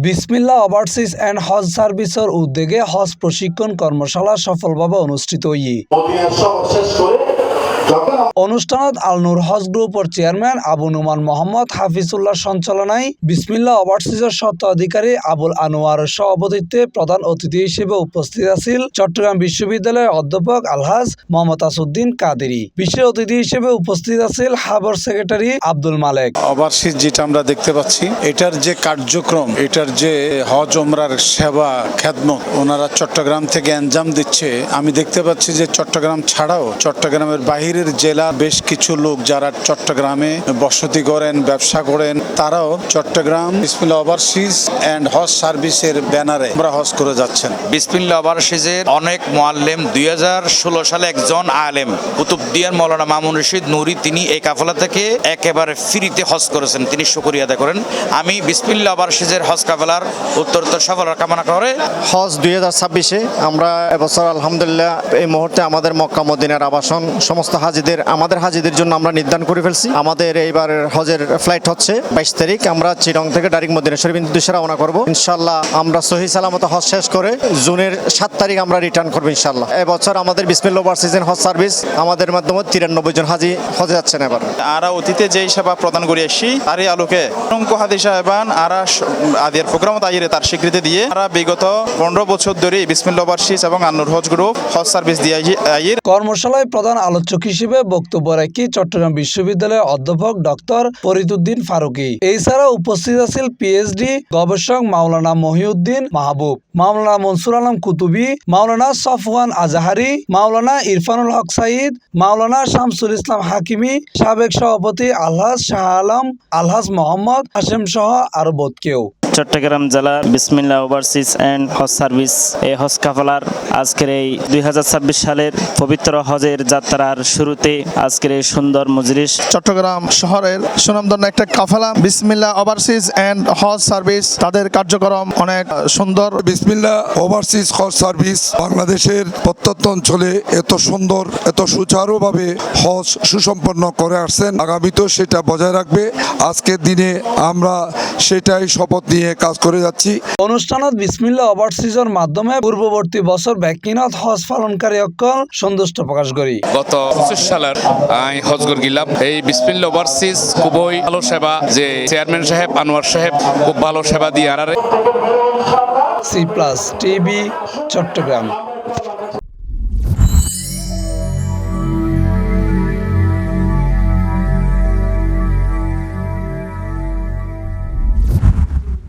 বিসমিল্লাহ overseas and হজ সার্ভিসের উদ্যোগে হজ প্রশিক্ষণ কর্মশালা সফলভাবে অনুষ্ঠিত অনুষ্ঠানত আল নূর হজ গ্রুপের চেয়ারম্যান আবু নুমান মোহাম্মদ হাফিজুল্লাহ সঞ্চালনায় বিসমিল্লাহ ওভারসিজের স্বত্বাধিকারী আবুল আনোয়ারের সভাপতিত্বে প্রধান অতিথি হিসেবে উপস্থিত আছেন চট্টগ্রাম বিশ্ববিদ্যালয়ের অধ্যাপক আলহাজ মোহাম্মদ আসউদ্দিন কাদেরী। বিশেষ অতিথি হিসেবে উপস্থিত আছেন হাবর সেক্রেটারি আব্দুল মালেক। ওভারসিজ যেটা আমরা দেখতে পাচ্ছি, এটার যে কার্যক্রম, এটার যে হজ ওমরার সেবা খেদমত ওনারা চট্টগ্রাম থেকে আঞ্জাম দিচ্ছে। আমি দেখতে পাচ্ছি যে চট্টগ্রাম ছাড়াও চট্টগ্রামের বাহিরের জেলা বেশ কিছু লোক যারা চট্টগ্রামে বসতি করেন, ব্যবসা করেন, তারাও চট্টগ্রাম বিসমিল্লাহ ওভারসিজ অ্যান্ড হজ সার্ভিসের ব্যানারে আমরা হজ করে যাচ্ছেন। বিসমিল্লাহ ওভারসিজের অনেক মুআল্লিম 2016 সালে একজন আলেম কুতুবদিয়ার মাওলানা মামুন রশিদ নুরি তিনি এই কাফেলা থেকে একেবারে ফ্রিতে হজ করেছেন, তিনি শুকরিয়া আদায় করেন। আমি বিসমিল্লাহ ওভারসিজের হজ কাফেলার উত্তরোত্তর সফলতা কামনা করে হজ 2026-এ আমরা এবছর আলহামদুলিল্লাহ এই মুহূর্তে আমাদের মক্কা মদিনার আবাসন সমস্ত আমাদের হাজিদের জন্য আমরা নির্ধারণ করে ফেলছি। আমাদের এইবার হজের ফ্লাইট হচ্ছে 22 তারিখ। আমরা চিটং থেকে ডাইরেক্ট মদিনা শরীফের উদ্দেশ্যে রওনা করব ইনশাআল্লাহ। আমরা সহি সালামত হজ শেষ করে জুনের 7 তারিখ আমরা রিটার্ন করব ইনশাআল্লাহ। এবছর আমাদের বিসমিল্লাহ ওভারসিজ হজ সার্ভিস আমাদের মাধ্যমে 93 জন হাজি হজে যাচ্ছেন। এবার আরা অতীতে যেই সেবা প্রদান করে আসছি তারই আলোকে অসংখ্য হাজি সাহেবান আরা আদের প্রোগ্রামত আইরে তার স্বীকৃতি দিয়ে আরা বিগত 15 বছর ধরে বিসমিল্লাহ ওভারসিজ এবং আল নূর হজ গ্রুপ হজ সার্ভিস দিয়ে আইর। কর্মশালায় প্রধান আলোচক হিসেবে বক্তব্য রাখি চট্টগ্রাম বিশ্ববিদ্যালয়ের অধ্যাপক ডক্টর ফরিদউদ্দিন ফারুকী। এছাড়া উপস্থিত আছেন পিএইচডি গবেষক মাওলানা মহিউদ্দিন মাহবুব, মাওলানা মনসুর আলম কুতুবী, মাওলানা সফওয়ান আজাহারি, মাওলানা ইরফানুল হক সাইদ, মাওলানা শামসুল ইসলাম হাকিমি, সাবেক সভাপতি আলহাজ শাহ আলম, আলহাজ মোহাম্মদ হাশেম সহ আরো বহুত কেউ। চট্টগ্রাম জেলা বিসমিল্লাহ ওভারসিজ অ্যান্ড হজ সার্ভিস এই হজ কাফেলার আজকের এই 2026 সালের পবিত্র হজের যাত্রার শুরুতে আজকের এই সুন্দর মজলিস। চট্টগ্রাম শহরের সুনামধন্য একটা কাফেলা বিসমিল্লাহ ওভারসিজ অ্যান্ড হজ সার্ভিস, তাদের কার্যক্রম অনেক সুন্দর। বিসমিল্লাহ ওভারসিজ হজ সার্ভিস বাংলাদেশের প্রত্যন্ত অঞ্চলে এত সুন্দর, এত সুচারুভাবে হজ সুসম্পন্ন করে আসছেন, আগামীতেও সেটা বজায় রাখবে। আজকের দিনে আমরা সেটাই শপথ নিয়ে কাজ করে যাচ্ছি। অনুষ্ঠানত বিসমিল্লাহ ওভারসিজের মাধ্যমে পূর্ববর্তী বছর ব্যাকিনত হজ পালনকারী অকল সন্তুষ্ট প্রকাশ করি। গত 25 সালের হজ করে গেলাম। এই বিসমিল্লাহ ওভারসিজ খুবই ভালো সেবা, যে চেয়ারম্যান সাহেব আনোয়ার সাহেব খুব ভালো সেবা দিয়ে আর C+ টিভি চট্টগ্রাম।